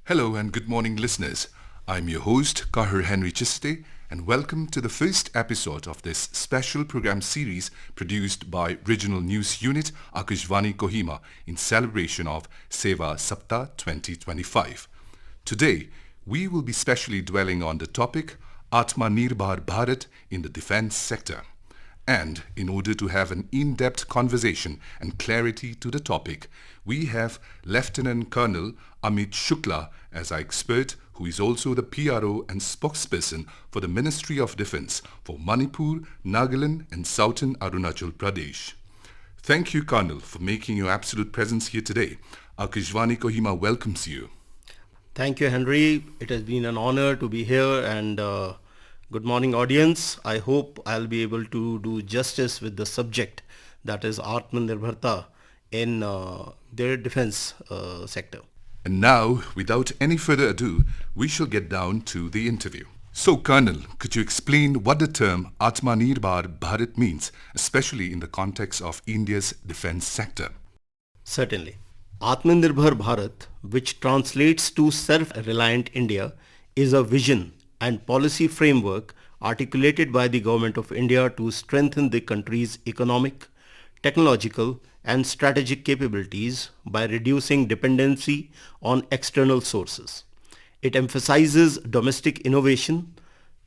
Hello and good morning, listeners. I'm your host, Chiisiiite, and welcome to the first episode of this special program series produced by Regional News Unit Akashvani Kohima in celebration of Seva Saptah 2025. Today, we will be specially dwelling on the topic Atmanirbhar Bharat in the defense sector. And in order to have an in-depth conversation and clarity to the topic, we have Lieutenant Colonel Amit Shukla as our expert, who is also the PRO and spokesperson for the Ministry of Defense for Manipur, Nagaland and Southern Arunachal Pradesh. Thank you, Colonel, for making your absolute presence here today. Akashvani Kohima welcomes you. Thank you, Henry. It has been an honor to be here and good morning, audience. I hope I'll be able to do justice with the subject, that is Atmanirbharta in their defense sector. And now, without any further ado, we shall get down to the interview. So, Colonel, could you explain what the term Atmanirbhar Bharat means, especially in the context of India's defense sector? Certainly. Atmanirbhar Bharat, which translates to self-reliant India, is a vision and policy framework articulated by the Government of India to strengthen the country's economic, technological and strategic capabilities by reducing dependency on external sources. It emphasizes domestic innovation,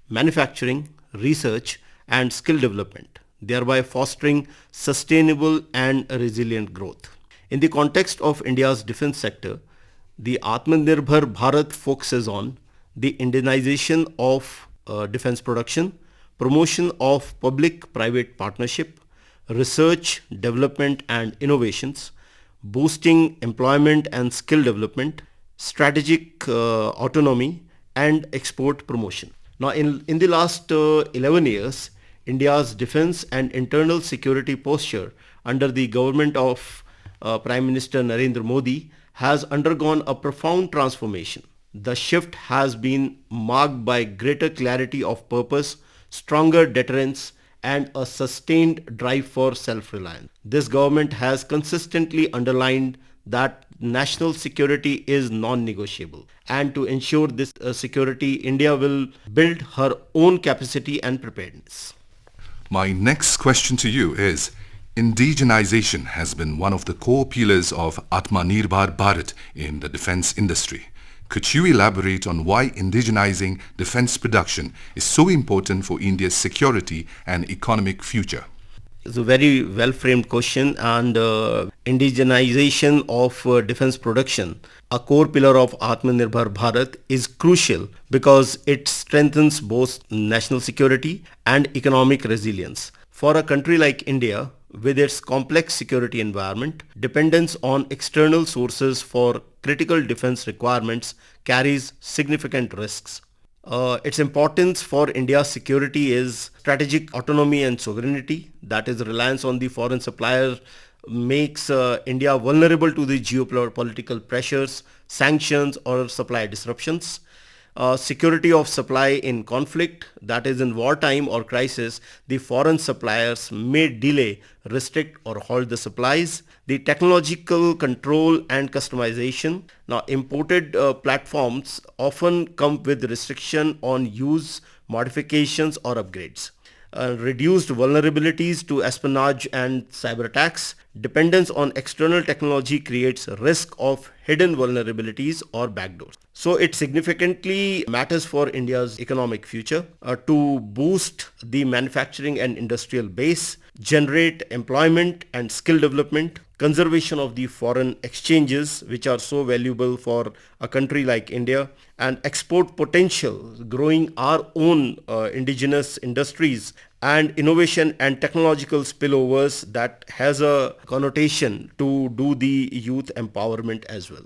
manufacturing, research and skill development, thereby fostering sustainable and resilient growth. In the context of India's defense sector, the Atmanirbhar Bharat focuses on the Indianization of defense production, promotion of public-private partnership, research, development and innovations, boosting employment and skill development, strategic autonomy and export promotion. Now in the last 11 years, India's defense and internal security posture under the government of Prime Minister Narendra Modi has undergone a profound transformation. The shift has been marked by greater clarity of purpose, stronger deterrence, and a sustained drive for self-reliance. This government has consistently underlined that national security is non-negotiable. And to ensure this security, India will build her own capacity and preparedness. My next question to you is, indigenization has been one of the core pillars of Atmanirbhar Bharat in the defense industry. Could you elaborate on why indigenizing defense production is so important for India's security and economic future? It's a very well-framed question, and indigenization of defense production, a core pillar of Atmanirbhar Bharat, is crucial because it strengthens both national security and economic resilience. For a country like India, with its complex security environment, dependence on external sources for critical defense requirements carries significant risks. Its importance for India's security is strategic autonomy and sovereignty, that is, reliance on the foreign supplier makes India vulnerable to the geopolitical pressures, sanctions or supply disruptions. Security of supply in conflict, that is in wartime or crisis, the foreign suppliers may delay, restrict or halt the supplies. The technological control and customization. Now imported platforms often come with restriction on use, modifications or upgrades. Reduced vulnerabilities to espionage and cyber attacks. Dependence on external technology creates a risk of hidden vulnerabilities or backdoors. So it significantly matters for India's economic future to boost the manufacturing and industrial base, generate employment and skill development, conservation of the foreign exchanges which are so valuable for a country like India, and export potential, growing our own indigenous industries and innovation and technological spillovers that has a connotation to do the youth empowerment as well.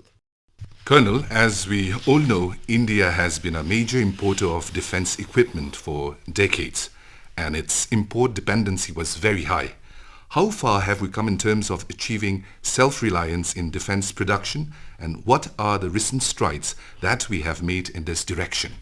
Colonel, as we all know, India has been a major importer of defense equipment for decades, and its import dependency was very high. How far have we come in terms of achieving self-reliance in defense production, and what are the recent strides that we have made in this direction?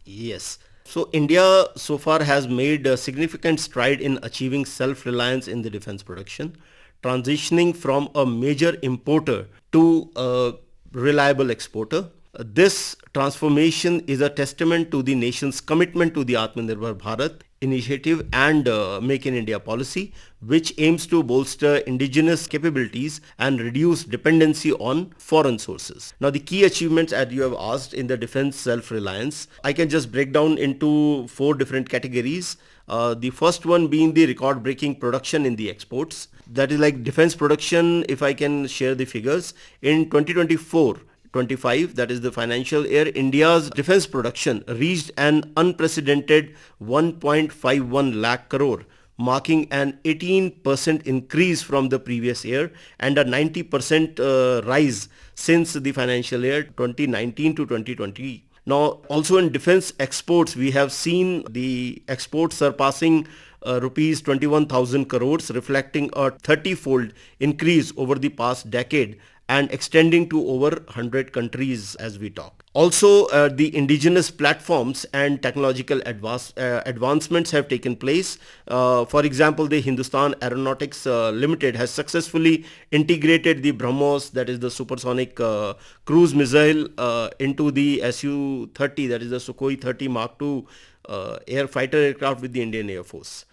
Yes. So India so far has made a significant stride in achieving self-reliance in the defense production, transitioning from a major importer to a reliable exporter. This transformation is a testament to the nation's commitment to the Atmanirbhar Bharat initiative and Make in India policy, which aims to bolster indigenous capabilities and reduce dependency on foreign sources. Now, the key achievements, as you have asked, in the defense self-reliance, I can just break down into four different categories. The first one being the record-breaking production in the exports. That is like defense production, if I can share the figures. In 2024-25, that is the financial year, India's defense production reached an unprecedented 1.51 lakh crore, marking an 18% increase from the previous year and a 90% rise since the financial year 2019 to 2020. Now, also in defense exports, we have seen the exports surpassing rupees 21,000 crores, reflecting a 30-fold increase over the past decade and extending to over 100 countries as we talk. Also, the indigenous platforms and technological advancements have taken place. For example, the Hindustan Aeronautics Limited has successfully integrated the BrahMos, that is the supersonic cruise missile, into the Su-30, that is the Sukhoi 30 Mark II air fighter aircraft with the Indian Air Force.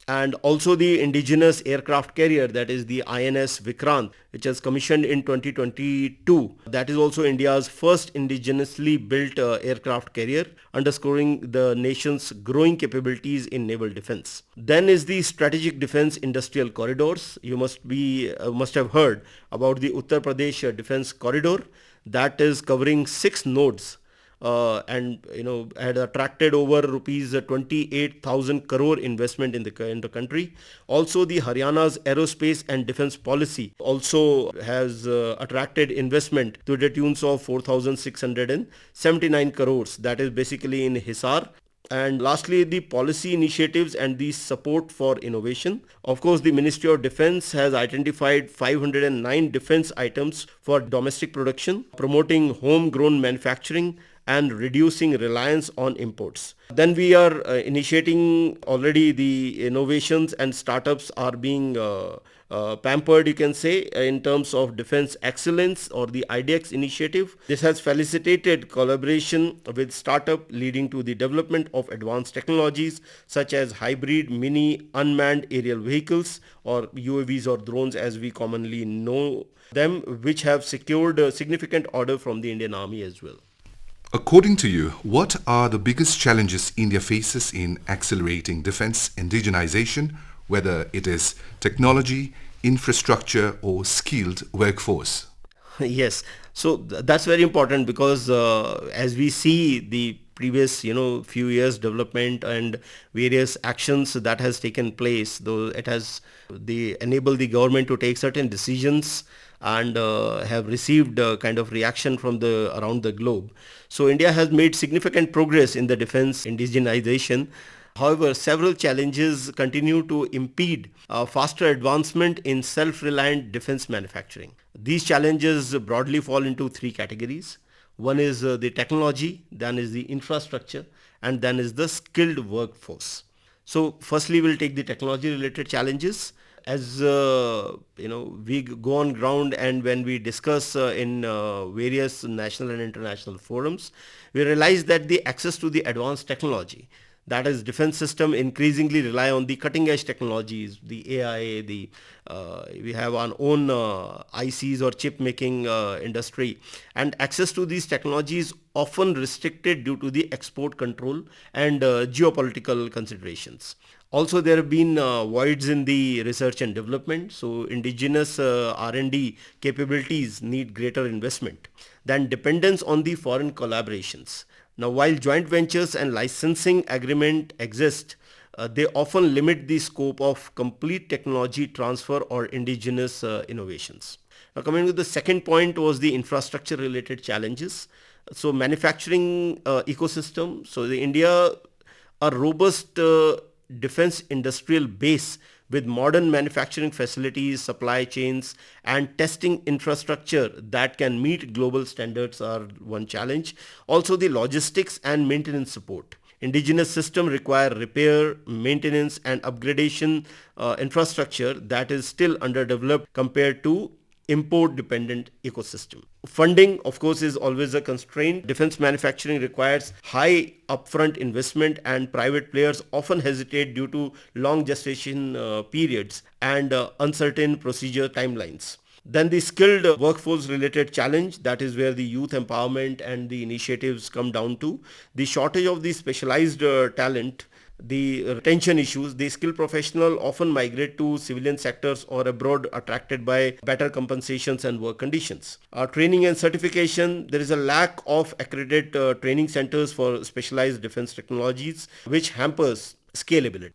And also the indigenous aircraft carrier, that is the INS Vikrant, which was commissioned in 2022. That is also India's first indigenously built aircraft carrier, underscoring the nation's growing capabilities in naval defense. Then is the strategic defense industrial corridors. You must have heard about the Uttar Pradesh defense corridor that is covering 6 nodes, and had attracted over rupees 28,000 crore investment in the country. Also, the Haryana's aerospace and defense policy also has attracted investment to the tunes of 4,679 crores. That is basically in Hisar. And lastly, the policy initiatives and the support for innovation. Of course, the Ministry of Defense has identified 509 defense items for domestic production, promoting homegrown manufacturing and reducing reliance on imports. Then we are initiating already the innovations, and startups are being pampered, you can say, in terms of defense excellence or the IDEX initiative. This has facilitated collaboration with startup, leading to the development of advanced technologies such as hybrid mini unmanned aerial vehicles, or UAVs or drones as we commonly know them, which have secured a significant order from the Indian Army as well. According to you, what are the biggest challenges India faces in accelerating defense indigenization, whether it is technology, infrastructure, or skilled workforce? Yes, so that's very important because as we see the previous few years development and various actions that has taken place, though it has enabled the government to take certain decisions and have received kind of reaction from the around the globe. So India has made significant progress in the defense indigenization. However, several challenges continue to impede faster advancement in self-reliant defense manufacturing. These challenges broadly fall into 3 categories. One is the technology, then is the infrastructure, and then is the skilled workforce. So firstly, we'll take the technology related challenges. As we go on ground and when we discuss in various national and international forums, we realize that the access to the advanced technology, that is defense system, increasingly rely on the cutting edge technologies, the AI, we have our own ICs or chip making industry, and access to these technologies often restricted due to the export control and geopolitical considerations. Also, there have been voids in the research and development, so indigenous R&D capabilities need greater investment than dependence on the foreign collaborations. Now, while joint ventures and licensing agreement exist, they often limit the scope of complete technology transfer or indigenous innovations. Now, coming to the second point was the infrastructure related challenges. So manufacturing ecosystem, so the India, a robust defense industrial base with modern manufacturing facilities, supply chains, and testing infrastructure that can meet global standards are one challenge. Also, the logistics and maintenance support. Indigenous systems require repair, maintenance, and upgradation infrastructure that is still underdeveloped compared to import-dependent ecosystem. Funding, of course, is always a constraint. Defense manufacturing requires high upfront investment, and private players often hesitate due to long gestation periods and uncertain procedure timelines. Then the skilled workforce related challenge, that is where the youth empowerment and the initiatives come down to. The shortage of the specialized talent, the retention issues, the skilled professional often migrate to civilian sectors or abroad, attracted by better compensations and work conditions. Training and certification, there is a lack of accredited training centers for specialized defense technologies, which hampers scalability.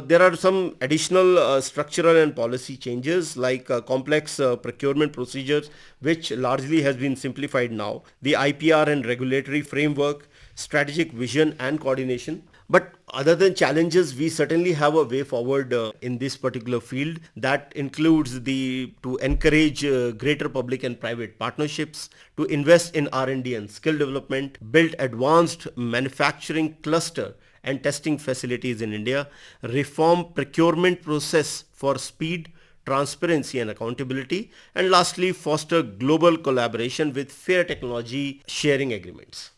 There are some additional structural and policy changes like complex procurement procedures, which largely has been simplified now, the IPR and regulatory framework, strategic vision and coordination. But other than challenges, we certainly have a way forward in this particular field that includes to encourage greater public and private partnerships, to invest in R&D and skill development, build advanced manufacturing cluster and testing facilities in India, reform procurement process for speed, transparency and accountability, and lastly, foster global collaboration with fair technology sharing agreements.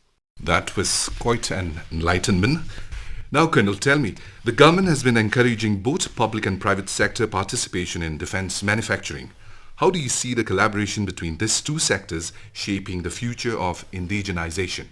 That was quite an enlightenment. Now, Colonel, tell me, the government has been encouraging both public and private sector participation in defense manufacturing. How do you see the collaboration between these two sectors shaping the future of indigenization?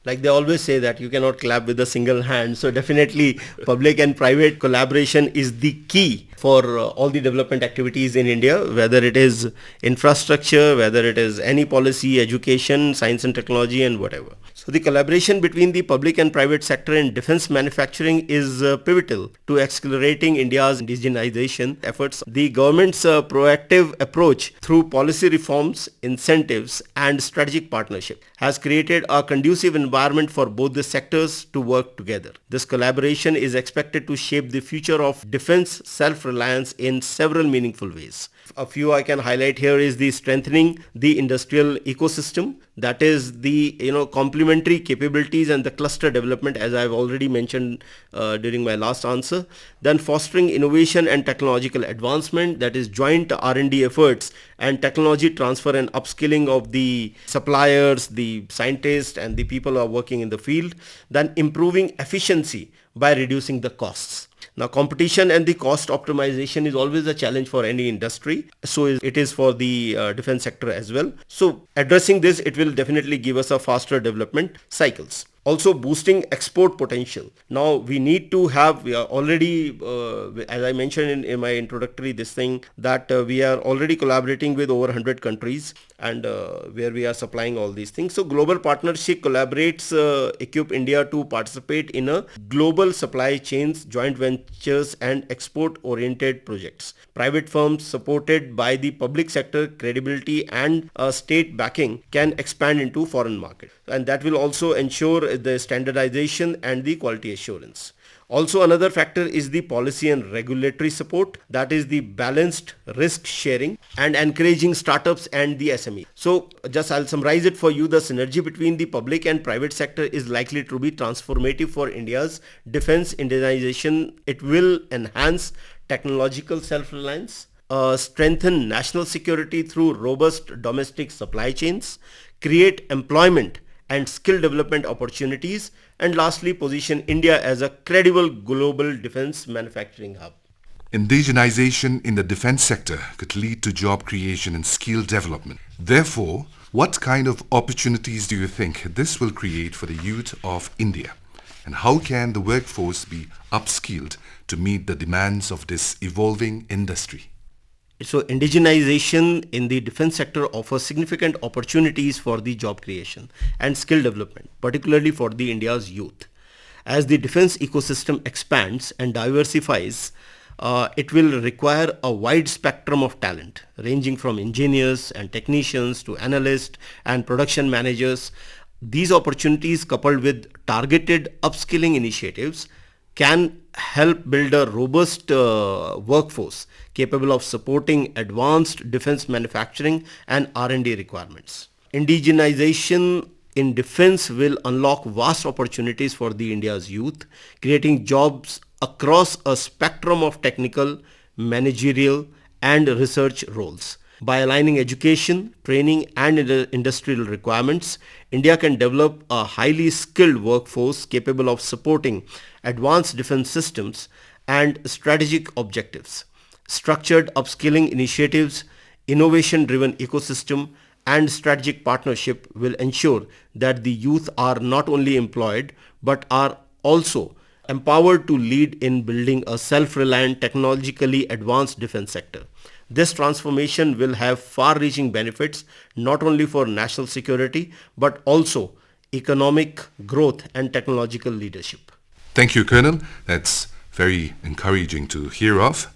Like they always say that you cannot clap with a single hand. So definitely public and private collaboration is the key for all the development activities in India, whether it is infrastructure, whether it is any policy, education, science and technology and whatever. So the collaboration between the public and private sector in defense manufacturing is pivotal to accelerating India's indigenization efforts. The government's proactive approach through policy reforms, incentives and strategic partnership has created a conducive environment for both the sectors to work together. This collaboration is expected to shape the future of defense self-reliance in several meaningful ways. A few I can highlight here is the strengthening the industrial ecosystem, that is the complementary capabilities and the cluster development, as I've already mentioned during my last answer. Then fostering innovation and technological advancement, that is joint R&D efforts and technology transfer and upskilling of the suppliers, the scientists and the people who are working in the field. Then improving efficiency by reducing the costs. Now, competition and the cost optimization is always a challenge for any industry. So it is for the defense sector as well. So addressing this, it will definitely give us a faster development cycles. Also boosting export potential. Now we need to have, we are already, as I mentioned in my introductory this thing, that we are already collaborating with over 100 countries and where we are supplying all these things. So global partnership collaborates, equip India to participate in a global supply chains, joint ventures and export oriented projects. Private firms supported by the public sector credibility and state backing can expand into foreign market, and that will also ensure the standardization and the quality assurance. Also another factor is the policy and regulatory support, that is the balanced risk sharing and encouraging startups and the SME. So just I'll summarize it for you. The synergy between the public and private sector is likely to be transformative for India's defense indigenization. It will enhance technological self-reliance, strengthen national security through robust domestic supply chains, create employment and skill development opportunities, and lastly position India as a credible global defense manufacturing hub. Indigenization in the defense sector could lead to job creation and skill development. Therefore, what kind of opportunities do you think this will create for the youth of India? And how can the workforce be upskilled to meet the demands of this evolving industry? So indigenization in the defense sector offers significant opportunities for the job creation and skill development, particularly for the India's youth. As the defense ecosystem expands and diversifies, it will require a wide spectrum of talent, ranging from engineers and technicians to analysts and production managers. These opportunities, coupled with targeted upskilling initiatives, can help build a robust workforce capable of supporting advanced defense manufacturing and R&D requirements. Indigenization in defense will unlock vast opportunities for the India's youth, creating jobs across a spectrum of technical, managerial and research roles. By aligning education, training and industrial requirements, India can develop a highly skilled workforce capable of supporting advanced defense systems and strategic objectives. Structured upskilling initiatives, innovation-driven ecosystem, and strategic partnership will ensure that the youth are not only employed but are also empowered to lead in building a self-reliant, technologically advanced defense sector. This transformation will have far-reaching benefits not only for national security but also economic growth and technological leadership. Thank you, Colonel. That's very encouraging to hear of.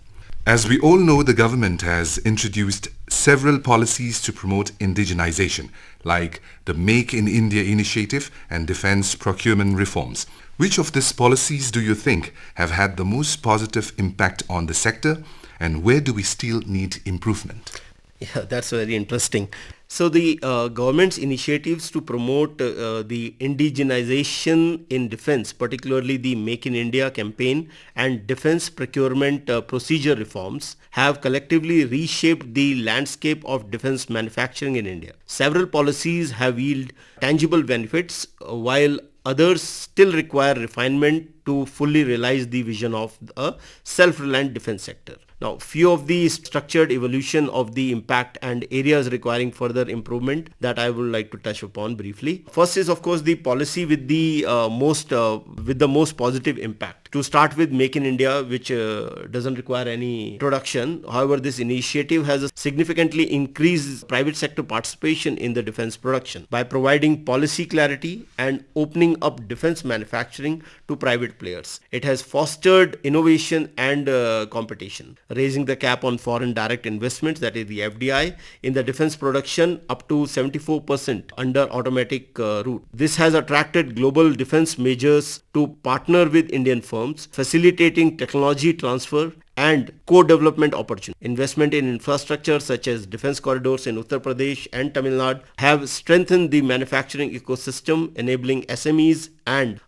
As we all know, the government has introduced several policies to promote indigenization, like the Make in India initiative and defense procurement reforms. Which of these policies do you think have had the most positive impact on the sector, and where do we still need improvement? Yeah, that's very interesting. So the government's initiatives to promote the indigenization in defense, particularly the Make in India campaign and defense procurement procedure reforms, have collectively reshaped the landscape of defense manufacturing in India. Several policies have yielded tangible benefits, while others still require refinement to fully realize the vision of a self-reliant defense sector. Now, few of the structured evolution of the impact and areas requiring further improvement that I would like to touch upon briefly. First is, of course, the policy with the most positive impact. To start with, Make in India, which doesn't require any introduction. However, this initiative has significantly increased private sector participation in the defense production by providing policy clarity and opening up defense manufacturing to private players. It has fostered innovation and competition, raising the cap on foreign direct investments, that is the FDI, in the defense production up to 74% under automatic route. This has attracted global defense majors to partner with Indian firms, facilitating technology transfer and co-development opportunities. Investment in infrastructure such as defense corridors in Uttar Pradesh and Tamil Nadu have strengthened the manufacturing ecosystem, enabling SMEs and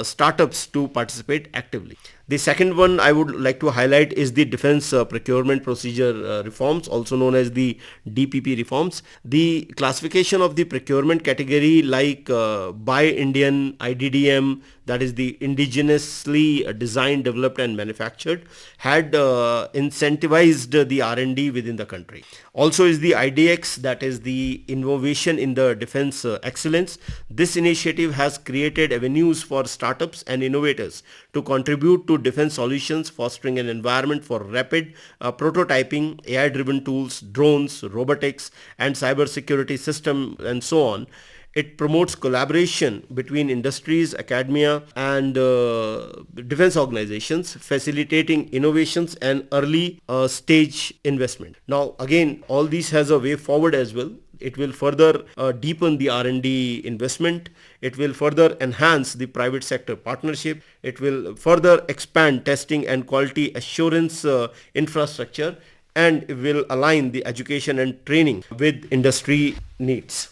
startups to participate actively. The second one I would like to highlight is the defense procurement procedure reforms, also known as the DPP reforms. The classification of the procurement category like Buy Indian, IDDM, that is the indigenously designed, developed and manufactured, had incentivized the R&D within the country. Also is the IDX, that is the innovation in the defense excellence. This initiative has created avenues for startups and innovators to contribute to defense solutions, fostering an environment for rapid prototyping, AI-driven tools, drones, robotics and cybersecurity system and so on. It promotes collaboration between industries, academia and defense organizations, facilitating innovations and early stage investment. Now again, all these has a way forward as well. It will further deepen the R&D investment. It will further enhance the private sector partnership. It will further expand testing and quality assurance infrastructure, and it will align the education and training with industry needs.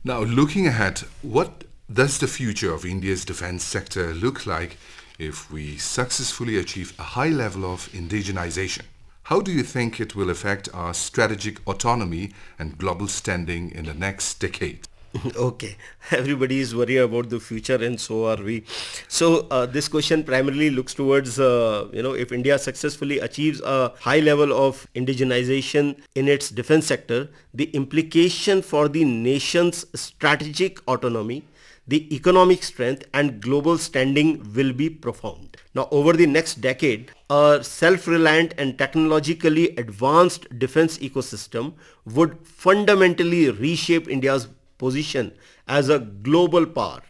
Now, looking ahead, what does the future of India's defense sector look like if we successfully achieve a high level of indigenization? How do you think it will affect our strategic autonomy and global standing in the next decade? Okay, everybody is worried about the future and so are we. So this question primarily looks towards, if India successfully achieves a high level of indigenization in its defense sector, the implication for the nation's strategic autonomy, the economic strength and global standing will be profound. Now, over the next decade, a self-reliant and technologically advanced defense ecosystem would fundamentally reshape India's position as a global power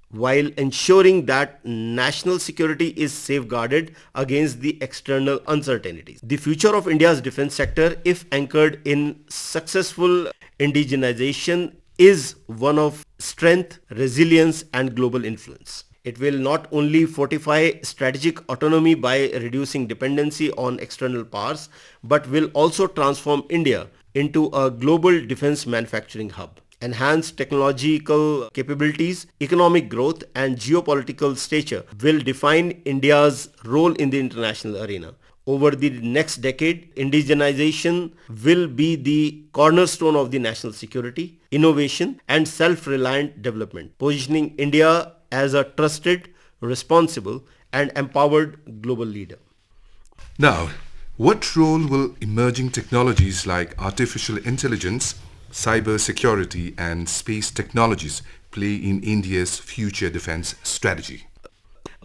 while ensuring that national security is safeguarded against the external uncertainties. The future of India's defense sector, if anchored in successful indigenization, is one of strength, resilience and global influence. It will not only fortify strategic autonomy by reducing dependency on external powers, but will also transform India into a global defense manufacturing hub. Enhanced technological capabilities, economic growth and geopolitical stature will define India's role in the international arena. Over the next decade, indigenization will be the cornerstone of the national security, innovation, and self-reliant development, positioning India as a trusted, responsible, and empowered global leader. Now, what role will emerging technologies like artificial intelligence, cyber security, and space technologies play in India's future defense strategy?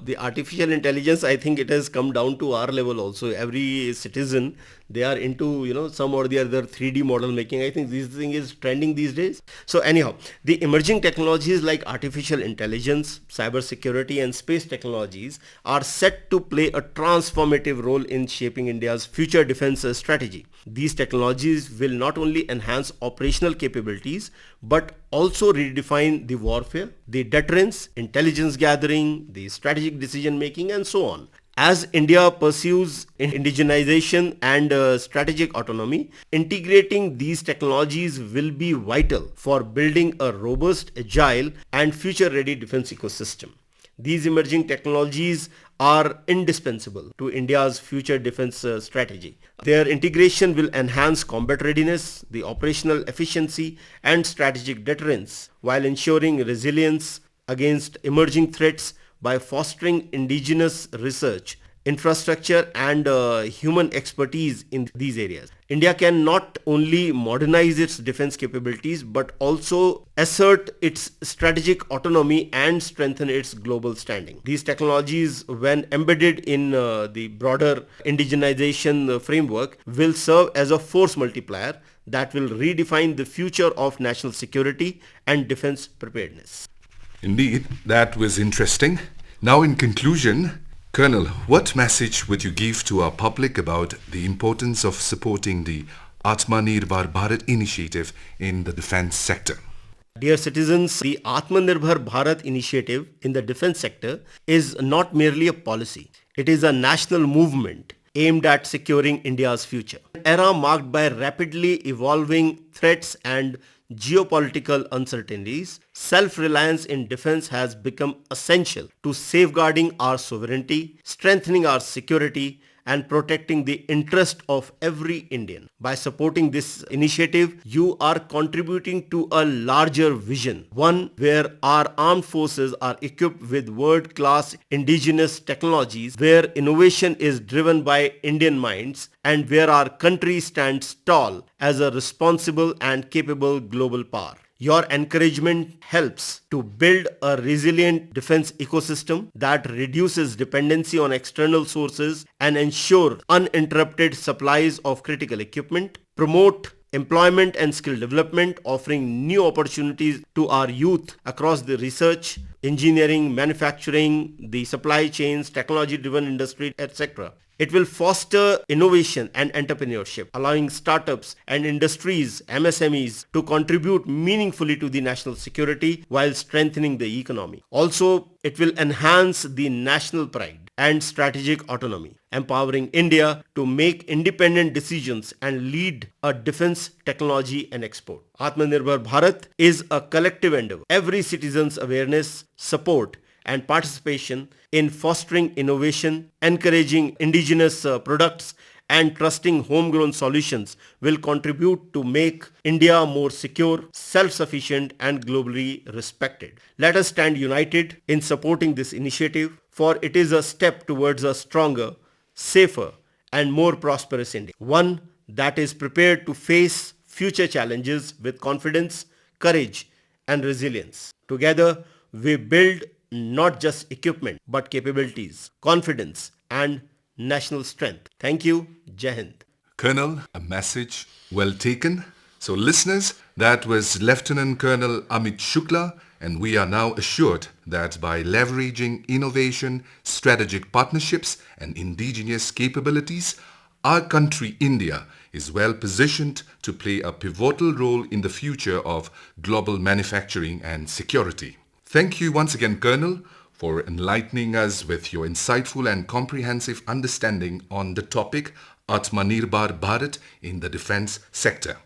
The artificial intelligence, I think it has come down to our level also. Every citizen, they are into, some or the other 3D model making. I think this thing is trending these days. So anyhow, the emerging technologies like artificial intelligence, cyber security, and space technologies are set to play a transformative role in shaping India's future defense strategy. These technologies will not only enhance operational capabilities, but also redefine the warfare, the deterrence, intelligence gathering, the strategic decision making, and so on. As India pursues indigenization and strategic autonomy, integrating these technologies will be vital for building a robust, agile, and future-ready defense ecosystem. These emerging technologies are indispensable to India's future defense strategy. Their integration will enhance combat readiness, the operational efficiency, and strategic deterrence while ensuring resilience against emerging threats by fostering indigenous research, infrastructure, and human expertise in these areas. India can not only modernize its defense capabilities but also assert its strategic autonomy and strengthen its global standing. These technologies, when embedded in the broader indigenization framework, will serve as a force multiplier that will redefine the future of national security and defense preparedness. Indeed, that was interesting. Now, in conclusion, Colonel, what message would you give to our public about the importance of supporting the Atmanirbhar Bharat initiative in the defense sector? Dear citizens, the Atmanirbhar Bharat initiative in the defense sector is not merely a policy. It is a national movement aimed at securing India's future. An era marked by rapidly evolving threats and geopolitical uncertainties, self-reliance in defense has become essential to safeguarding our sovereignty, strengthening our security, and protecting the interest of every Indian. By supporting this initiative, you are contributing to a larger vision, one where our armed forces are equipped with world-class indigenous technologies, where innovation is driven by Indian minds, and where our country stands tall as a responsible and capable global power. Your encouragement helps to build a resilient defense ecosystem that reduces dependency on external sources and ensure uninterrupted supplies of critical equipment, promote employment and skill development, offering new opportunities to our youth across the research, engineering, manufacturing, the supply chains, technology-driven industry, etc. It will foster innovation and entrepreneurship, allowing startups and industries, MSMEs, to contribute meaningfully to the national security while strengthening the economy. Also, it will enhance the national pride and strategic autonomy, empowering India to make independent decisions and lead a defense, technology and export. Atmanirbhar Bharat is a collective endeavor. Every citizen's awareness, support and participation in fostering innovation, encouraging indigenous products and trusting homegrown solutions will contribute to make India more secure, self-sufficient and globally respected. Let us stand united in supporting this initiative, for it is a step towards a stronger, safer and more prosperous India, one that is prepared to face future challenges with confidence, courage and resilience. Together, we build not just equipment, but capabilities, confidence, and national strength. Thank you. Jai Hind. Colonel, a message well taken. So listeners, that was Lieutenant Colonel Amit Shukla, and we are now assured that by leveraging innovation, strategic partnerships, and indigenous capabilities, our country, India, is well positioned to play a pivotal role in the future of global manufacturing and security. Thank you once again, Colonel, for enlightening us with your insightful and comprehensive understanding on the topic Atmanirbhar Bharat in the defense sector.